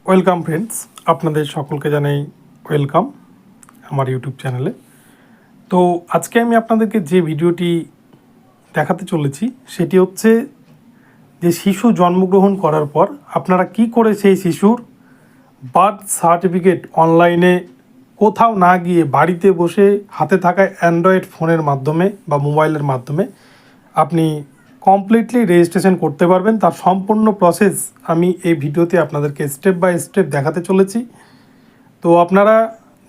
Welcome friends, আপনাদের সকলকে জানাই ওয়েলকাম আমার ইউটিউব চ্যানেলে। তো আজকে আমি আপনাদেরকে যে ভিডিওটি দেখাতে চলেছি সেটি হচ্ছে যে শিশু জন্মগ্রহণ করার পর আপনারা কি করে সেই শিশুর বার্থ সার্টিফিকেট অনলাইনে কোথাও না গিয়ে বাড়িতে বসে হাতে থাকা অ্যান্ড্রয়েড ফোনের মাধ্যমে বা মোবাইলের মাধ্যমে আপনি কমপ্লিটলি রেজিস্ট্রেশন করতে পারবেন। তার সম্পূর্ণ প্রসেস আমি এই ভিডিওতে আপনাদেরকে স্টেপ বাই স্টেপ দেখাতে চলেছি। তো আপনারা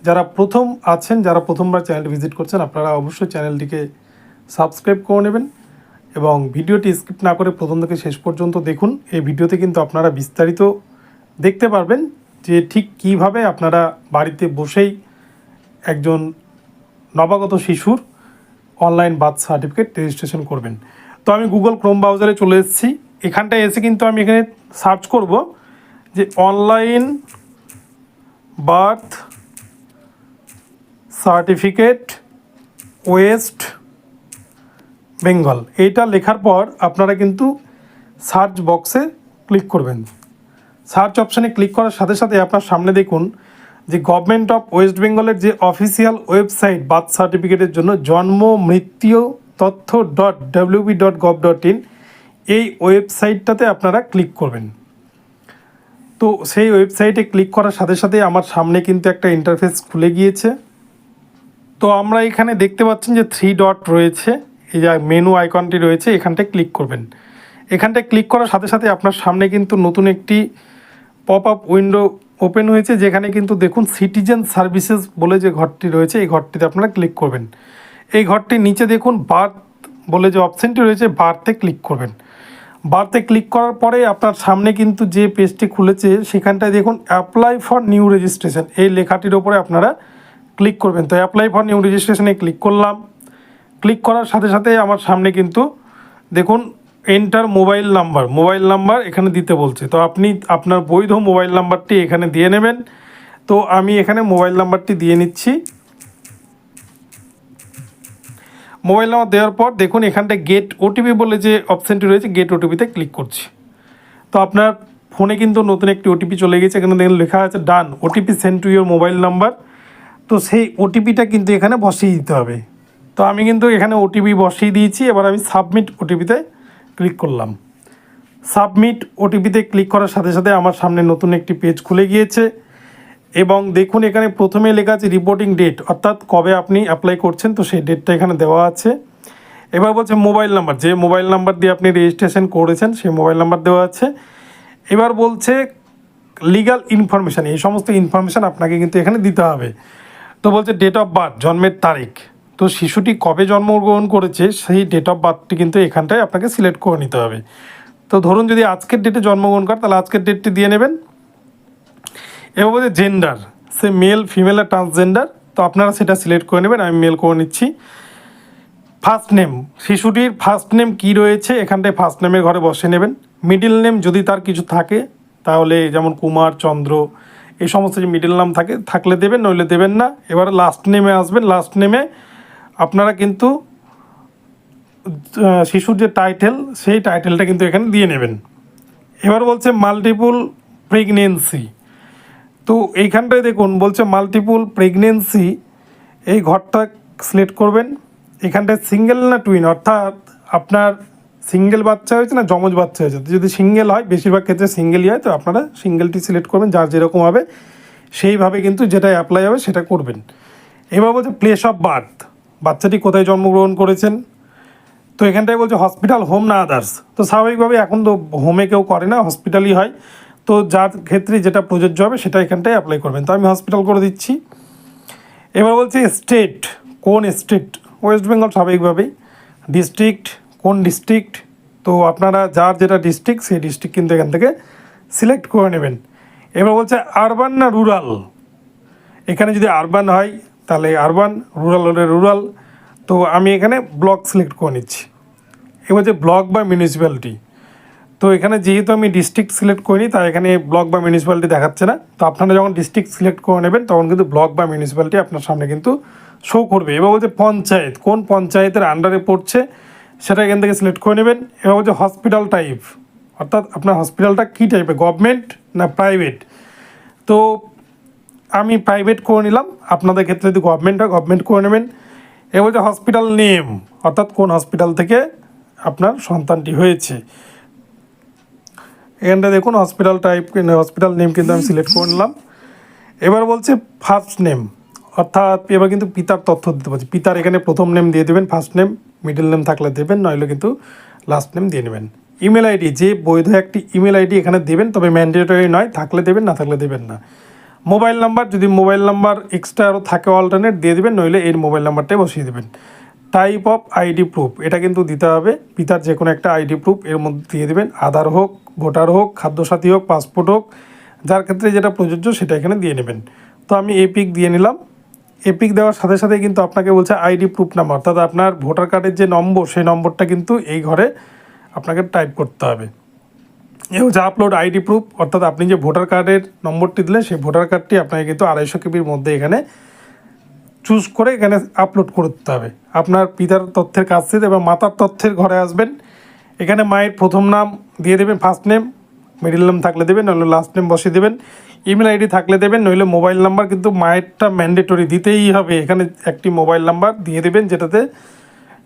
যারা প্রথম আছেন, যারা প্রথমবার চ্যানেলটি ভিজিট করছেন, আপনারা অবশ্যই চ্যানেলটিকে সাবস্ক্রাইব করে নেবেন এবং ভিডিওটি স্কিপ না করে প্রথম থেকে শেষ পর্যন্ত দেখুন। এই ভিডিওতে কিন্তু আপনারা বিস্তারিত দেখতে পারবেন যে ঠিক কিভাবে আপনারা বাড়িতে বসেই একজন নবাগত শিশুর অনলাইন বার্থ সার্টিফিকেট রেজিস্ট্রেশন করবেন। তো আমি গুগল ক্রোম ব্রাউজারে চলে এসেছি। এখানটায় এসে কিন্তু আমি এখানে সার্চ করব যে online birth certificate West Bengal, এইটা লেখার পর আপনারা কিন্তু সার্চ বক্সে ক্লিক করবেন। সার্চ অপশানে ক্লিক করার সাথে সাথে আপনার সামনে দেখুন যে গভর্নমেন্ট অফ ওয়েস্ট বেঙ্গলের যে অফিসিয়াল ওয়েবসাইট বার্থ সার্টিফিকেটের জন্য জন্ম মৃত্যু তথ্য .wb.gov.in, এই ওয়েবসাইটটাতে আপনারা ক্লিক করবেন। তো সেই ওয়েবসাইটে ক্লিক করার সাথে সাথে আমার সামনে কিন্তু একটা ইন্টারফেস খুলে গিয়েছে। তো আমরা এখানে দেখতে পাচ্ছেন যে 3 ডট রয়েছে, এই যে মেনু আইকনটি রয়েছে, এখানটায় ক্লিক করবেন। এখানটায় ক্লিক করার সাথে সাথে আপনার সামনে কিন্তু নতুন একটি পপ আপ উইন্ডো ওপেন হয়েছে, যেখানে কিন্তু দেখুন সিটিজেন সার্ভিসেস বলে যে ঘরটি রয়েছে, এই ঘরটিতে আপনারা ক্লিক করবেন। এই ঘরটির নিচে দেখুন বার্থ বলে যে অপশানটি রয়েছে, বার্থে ক্লিক করবেন। বার্থে ক্লিক করার পরে আপনার সামনে কিন্তু যে পেজটি খুলেছে সেখানটায় দেখুন অ্যাপ্লাই ফর নিউ রেজিস্ট্রেশন, এই লেখাটির ওপরে আপনারা ক্লিক করবেন। তো অ্যাপ্লাই ফর নিউ রেজিস্ট্রেশনে ক্লিক করলাম। ক্লিক করার সাথে সাথে আমার সামনে কিন্তু দেখুন এন্টার মোবাইল নাম্বার এখানে দিতে বলছে। তো আপনি আপনার বৈধ মোবাইল নাম্বারটি এখানে দিয়ে নেবেন। তো আমি এখানে মোবাইল নাম্বারটি দিয়ে নিচ্ছি। মোবাইল নাম্বার দেওয়ার পর দেখুন এখানটায় গেট ওটিপি বলে যে অপশানটি রয়েছে, গেট ওটিপিতে ক্লিক করছি। তো আপনার ফোনে কিন্তু নতুন একটি ওটিপি চলে গেছে, এখানে দেখুন লেখা আছে done, OTP send to your mobile number. তো সেই ওটিপিটা কিন্তু এখানে বসিয়ে দিতে হবে। তো আমি কিন্তু এখানে ওটিপি বসিয়ে দিয়েছি। এবার আমি সাবমিট ওটিপিতে ক্লিক করলাম। সাবমিট ওটিপিতে ক্লিক করার সাথে সাথে আমার সামনে নতুন একটি পেজ খুলে গিয়েছে এবং দেখুন এখানে প্রথমে লেখা আছে রিপোর্টিং ডেট, অর্থাৎ কবে আপনি অ্যাপ্লাই করছেন, তো সেই ডেটটা এখানে দেওয়া আছে। এবার বলছে মোবাইল নাম্বার, যে মোবাইল নাম্বার দিয়ে আপনি রেজিস্ট্রেশন করেছেন সেই মোবাইল নাম্বার দেওয়া আছে। এবার বলছে লিগ্যাল ইনফরমেশান, এই সমস্ত ইনফরমেশান আপনাকে কিন্তু এখানে দিতে হবে। তো বলছে ডেট অফ বার্থ, জন্মের তারিখ, তো শিশুটি কবে জন্মগ্রহণ করেছে সেই ডেট অফ বার্থটি কিন্তু এখানটায় আপনাকে সিলেক্ট করে নিতে হবে। তো ধরুন যদি আজকের ডেটে জন্মগ্রহণ করে তাহলে আজকের ডেটটি দিয়ে নেবেন। এবার বলছে জেন্ডার, সে মেল ফিমেল আর ট্রান্সজেন্ডার, তো আপনারা সেটা সিলেক্ট করে নেবেন। আমি মেল করে নিচ্ছি। ফার্স্ট নেম, শিশুটির ফার্স্ট নেম কী রয়েছে এখানটায় ফার্স্ট নেমের ঘরে বসে নেবেন। মিডিল নেম যদি তার কিছু থাকে তাহলে যেমন কুমার, চন্দ্র, এই সমস্ত যে মিডিল নাম থাকলে দেবেন, নইলে দেবেন না। এবার লাস্ট নেমে আসবেন। লাস্ট নেমে আপনারা কিন্তু শিশুর যে টাইটেল সেই টাইটেলটা কিন্তু এখানে দিয়ে নেবেন। এবার বলছে মাল্টিপল প্রেগনেন্সি, তো এইখানটায় দেখুন বলছে মাল্টিপল প্রেগনেন্সি, এই ঘরটা সিলেক্ট করবেন। এখানটায় সিঙ্গেল না টুইন, অর্থাৎ আপনার সিঙ্গেল বাচ্চা হয়েছে না জমজ বাচ্চা হয়েছে। যদি সিঙ্গেল হয়, বেশিরভাগ ক্ষেত্রে সিঙ্গেলই হয়, তো আপনারা সিঙ্গেলটি সিলেক্ট করবেন, যার যেরকম হবে সেইভাবে কিন্তু যেটা অ্যাপ্লাই হবে সেটা করবেন। এবার বলছে প্লেস অফ বার্থ, বাচ্চাটি কোথায় জন্মগ্রহণ করেছেন। তো এখানটায় বলছে হসপিটাল, হোম না আদার্স, তো স্বাভাবিকভাবে এখন তো হোমে কেউ করে না, হসপিটালই হয়। তো যার ক্ষেত্রে যেটা প্রযোজ্য হবে সেটা এখানটায় অ্যাপ্লাই করবেন। তো আমি হসপিটাল করে দিচ্ছি। এবার বলছে স্টেট, কোন স্টেট, ওয়েস্ট বেঙ্গল স্বাভাবিকভাবেই। ডিস্ট্রিক্ট, কোন ডিস্ট্রিক্ট, তো আপনারা যার যেটা ডিস্ট্রিক্ট সেই ডিস্ট্রিক্ট কিন্তু এখান থেকে সিলেক্ট করে নেবেন। এবার বলছে আরবান না রুরাল, এখানে যদি আরবান হয় তাহলে আরবান, রুরাল হলে রুরাল। তো আমি এখানে ব্লক সিলেক্ট করে নিচ্ছি। এবার যে ব্লক বা মিউনিসিপ্যালিটি, তো এখানে যেহেতু আমি ডিস্ট্রিক্ট সিলেক্ট করিনি তাই এখানে ব্লক বা মিউনিসিপ্যালিটি দেখাচ্ছে না। তো আপনারা যখন ডিস্ট্রিক্ট সিলেক্ট করে নেবেন তখন কিন্তু ব্লক বা মিউনিসিপ্যালিটি আপনার সামনে কিন্তু শো করবে। এবার বলছে পঞ্চায়েত, কোন পঞ্চায়েতের আন্ডারে পড়ছে সেটা এখান থেকে সিলেক্ট করে নেবেন। এবার বলছে হসপিটাল টাইপ, অর্থাৎ আপনার হসপিটালটা কী টাইপের, গভর্নমেন্ট না প্রাইভেট, তো আমি প্রাইভেট করে নিলাম, আপনাদের ক্ষেত্রে যদি গভর্নমেন্ট হয় গভর্নমেন্ট করে নেবেন। এবার যে হসপিটাল নেম, অর্থাৎ কোন হসপিটাল থেকে আপনার সন্তানটি হয়েছে, এখানটা দেখুন হসপিটাল টাইপ, হসপিটাল নেম কিন্তু আমি সিলেক্ট করে নিলাম। এবার বলছে ফার্স্ট নেম, অর্থাৎ এবার কিন্তু পিতার তথ্য দিতে পারছি। পিতার এখানে প্রথম নেম দিয়ে দেবেন, ফার্স্ট নেম, মিডল নেম থাকলে দেবেন, নইলে কিন্তু লাস্ট নেম দিয়ে নেবেন। ইমেল আইডি, যে বৈধ একটি ইমেল আইডি এখানে দেবেন, তবে ম্যান্ডেটরি নয়, থাকলে দেবেন, না থাকলে দেবেন না। মোবাইল নাম্বার, যদি মোবাইল নাম্বার এক্সট্রা আরও থাকে অল্টারনেট দিয়ে দেবেন, নইলে এর মোবাইল নাম্বারটাই বসিয়ে দেবেন। টাইপ অফ আইডি প্রুফ, এটা কিন্তু দিতে হবে, পিতার যে কোনো একটা আইডি প্রুফ এর মধ্যে দিয়ে দেবেন, আধার হোক, ভোটার হোক, খাদ্যসাথী হোক, পাসপোর্ট হোক, যার ক্ষেত্রে যেটা প্রযোজ্য সেটা এখানে দিয়ে নেবেন। তো আমি এপিক দিয়ে নিলাম। এপিক দেওয়ার সাথে সাথে কিন্তু আপনাকে বলছে আইডি প্রুফ নাম্বার, অর্থাৎ আপনার ভোটার কার্ডের যে নম্বর সেই নম্বরটা কিন্তু এই ঘরে আপনাকে টাইপ করতে হবে। এ হচ্ছে আপলোড আইডি প্রুফ, অর্থাৎ আপনি যে ভোটার কার্ডের নম্বরটি দিলেন সেই ভোটার কার্ডটি আপনাকে কিন্তু 250 কেবির মধ্যে এখানে চুজ করে এখানে আপলোড করতে হবে। আপনার পিতার তথ্যের কাজ থেকে এবং মাতার তথ্যের ঘরে আসবেন। এখানে মায়ের প্রথম নাম দিয়ে দেবেন, ফার্স্ট নেম, মিডল নেম থাকলে দেবেন, নইলে লাস্ট নেম বসিয়ে দেবেন। ইমেল আইডি থাকলে দেবেন, নইলে মোবাইল নাম্বার কিন্তু মায়েরটা ম্যান্ডেটরি দিতেই হবে। এখানে একটি মোবাইল নাম্বার দিয়ে দেবেন, যেটাতে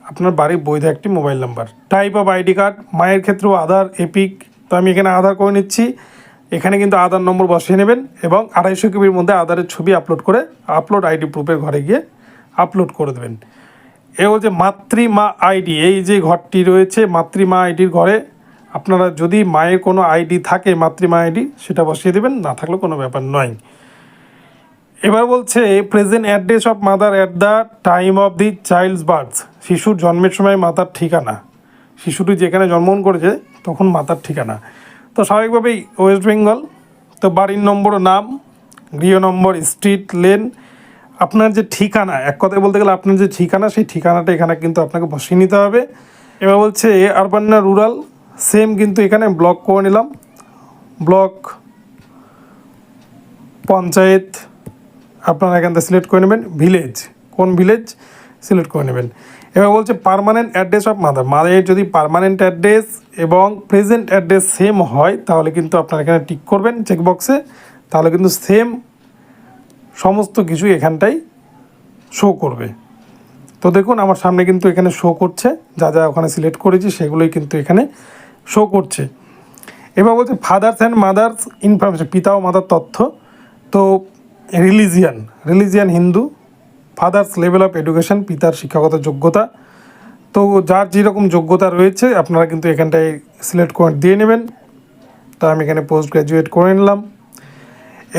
আপনার বাড়ির বৈধ একটি mobile number. Type of ID card, মায়ের ক্ষেত্রেও আধার, এপিক, তো আমি এখানে আধার করে নিচ্ছি। এখানে কিন্তু আধার নম্বর বসিয়ে নেবেন এবং 250 কেবির মধ্যে আধারের ছবি আপলোড করে আপলোড আইডি প্রুফের ঘরে গিয়ে আপলোড করে দেবেন। এ হচ্ছে মাতৃমা আইডি, এই যে ঘরটি রয়েছে মাতৃমা আইডির ঘরে আপনারা যদি মায়ের কোনো আইডি থাকে মাতৃমা আইডি, সেটা বসিয়ে দেবেন, না থাকলে কোনো ব্যাপার নয়। এবার বলছে present address of mother at the time of the child's birth, শিশুর জন্মের সময় মাতার ঠিকানা, শিশুটি যেখানে জন্মগ্রহণ করেছে তখন মাতার ঠিকানা। তো স্বাভাবিকভাবেই ওয়েস্ট বেঙ্গল। তো বাড়ির নম্বর, নাম, গৃহ নম্বর, স্ট্রিট, লেন, আপনার যে ঠিকানা, এক কথায় বলতে গেলে আপনার যে ঠিকানা সেই ঠিকানাটা এখানে কিন্তু আপনাকে বসিয়ে নিতে হবে। এবার বলছে আরবান না রুরাল, সেম কিন্তু এখানে ব্লক করে নিলাম, ব্লক, পঞ্চায়েত আপনারা এখান থেকে সিলেক্ট করে নেবেন, ভিলেজ, কোন ভিলেজ সিলেক্ট করে নেবেন। এবার বলছে পার্মানেন্ট অ্যাড্রেস অফ মাদার, মাদারের যদি পার্মানেন্ট অ্যাড্রেস এবং প্রেজেন্ট অ্যাড্রেস সেম হয় তাহলে কিন্তু আপনারা এখানে টিক করবেন চেকবক্সে, তাহলে কিন্তু সেম সমস্ত কিছু এখানটাই শো করবে। তো দেখুন আমার সামনে কিন্তু এখানে শো করছে, যা যা ওখানে সিলেক্ট করেছি সেগুলোই কিন্তু এখানে শো করছে। এবার বলছে ফাদার্স অ্যান্ড মাদার্স ইনফরমেশন, পিতা ও মাতার তথ্য। তো religion Hindu, father's level of education, পিতার শিক্ষাগত যোগ্যতা। তো যার যেরকম যোগ্যতা রয়েছে আপনারা কিন্তু এখানটায় সিলেক্ট করে দিয়ে নেবেন। তো আমি এখানে পোস্ট গ্র্যাজুয়েট করে নিলাম।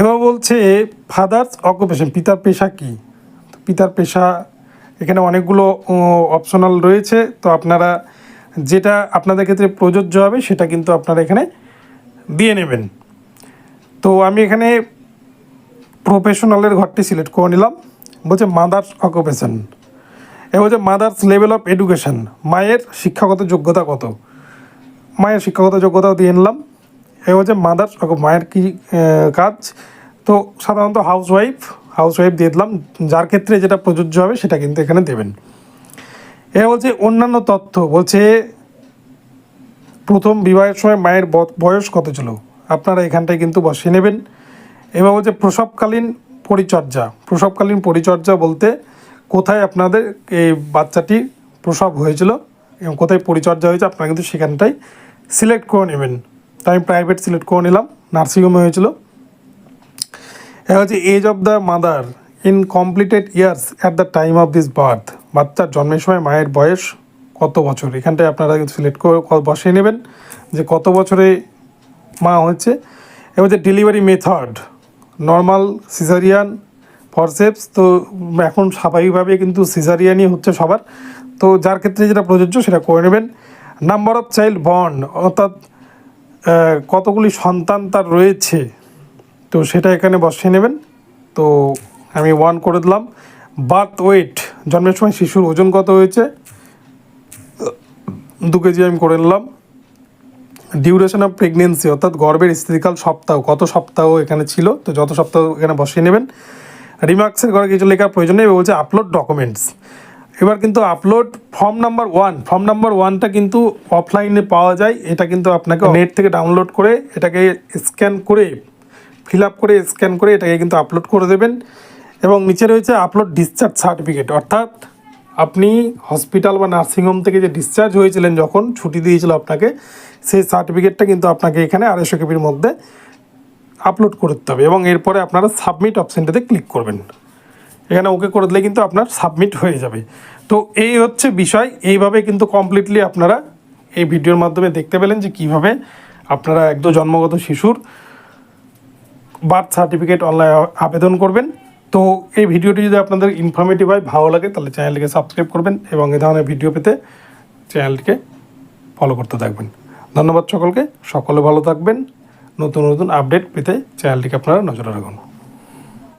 এবার বলছে ফাদার্স অকুপেশন, পিতার পেশা কী। পিতার পেশা এখানে অনেকগুলো অপশনাল রয়েছে, তো আপনারা যেটা আপনাদের ক্ষেত্রে প্রযোজ্য হবে সেটা কিন্তু আপনারা এখানে দিয়ে নেবেন। তো আমি এখানে প্রফেশনালের ঘরটি সিলেক্ট করে নিলাম। বলছে মাদার্স অকুপেশন, এ বলছে মাদার্স লেভেল অফ এডুকেশন, মায়ের শিক্ষাগত যোগ্যতা কত, মায়ের শিক্ষাগত যোগ্যতাও দিয়ে নিলাম। এ হচ্ছে মাদার্স, মায়ের কী কাজ, তো সাধারণত হাউসওয়াইফ দিয়ে দিলাম, যার ক্ষেত্রে যেটা প্রযোজ্য হবে সেটা কিন্তু এখানে দেবেন। এ বলছে অন্যান্য তথ্য, বলছে প্রথম বিবাহের সময় মায়ের বয়স কত ছিল, আপনারা এখানটায় কিন্তু বসিয়ে নেবেন। এবার বলছে প্রসবকালীন পরিচর্যা বলতে কোথায় আপনাদের এই বাচ্চাটি প্রসব হয়েছিল এবং কোথায় পরিচর্যা হয়েছে আপনারা কিন্তু সেখানটাই সিলেক্ট করে নেবেন। তাই আমি প্রাইভেট সিলেক্ট করে নিলাম, নার্সিংহোমে হয়েছিল। এটা হচ্ছে age of the mother in completed years at the time of this birth, বাচ্চার জন্মের সময় মায়ের বয়স কত বছর, এখানটায় আপনারা কিন্তু সিলেক্ট করে বসিয়ে নেবেন যে কত বছরে মা হয়েছে। এবার যে delivery method, normal, caesarean, forceps, তো এখন স্বাভাবিকভাবে কিন্তু সিজারিয়ানই হচ্ছে সবার, তো যার ক্ষেত্রে যেটা প্রযোজ্য সেটা করে নেবেন। নাম্বার অফ চাইল্ড বর্ন, অর্থাৎ কতগুলি সন্তান তার রয়েছে, তো সেটা এখানে বসিয়ে নেবেন। তো আমি 1 করে দিলাম। বার্থ ওয়েট, জন্মের সময় শিশুর ওজন কত হয়েছে, 2 কেজি আমি করে নিলাম। ডিউরেশন অফ প্রেগনেন্সি, অর্থাৎ গর্ভের স্থিতিকাল সপ্তাহ, কত সপ্তাহ এখানে ছিল, তো যত সপ্তাহ এখানে বসিয়ে নেবেন। রিমার্কসের ঘরে কিছু লেখার প্রয়োজন নেই, বলছে আপলোড ডকুমেন্টস। এবার কিন্তু আপলোড ফর্ম নাম্বার 1টা কিন্তু অফলাইনে পাওয়া যায়, এটা কিন্তু আপনাকে নেট থেকে ডাউনলোড করে এটাকে স্ক্যান করে ফিল আপ করে স্ক্যান করে এটাকে কিন্তু আপলোড করে দেবেন। এবং নিচে রয়েছে আপলোড ডিসচার্জ সার্টিফিকেট, অর্থাৎ আপনি হসপিটাল বা নার্সিংহোম থেকে যে ডিসচার্জ হয়েছিলেন যখন ছুটি দিয়েছিল আপনাকে, সেই সার্টিফিকেটটা কিন্তু আপনাকে এখানে 250 কেবির মধ্যে আপলোড করতে হবে। এবং এরপরে আপনারা সাবমিট অপশানটাতে ক্লিক করবেন। এখানে ওকে করে দিলে কিন্তু আপনার সাবমিট হয়ে যাবে। তো এই হচ্ছে বিষয়। এইভাবে কিন্তু কমপ্লিটলি আপনারা এই ভিডিওর মাধ্যমে দেখতে পেলেন যে কীভাবে আপনারা একদম জন্মগত শিশুর বার্থ সার্টিফিকেট অনলাইন আবেদন করবেন। তো এই ভিডিওটি যদি আপনাদের ইনফরমেটিভ হয়, ভালো লাগে, তাহলে চ্যানেলটিকে সাবস্ক্রাইব করবেন এবং এ ধরনের ভিডিও পেতে চ্যানেলটিকে ফলো করতে থাকবেন। ধন্যবাদ সকলকে, সকলে ভালো থাকবেন। নতুন নতুন আপডেট পেতে চ্যানেলটিকে আপনারা নজরে রাখুন।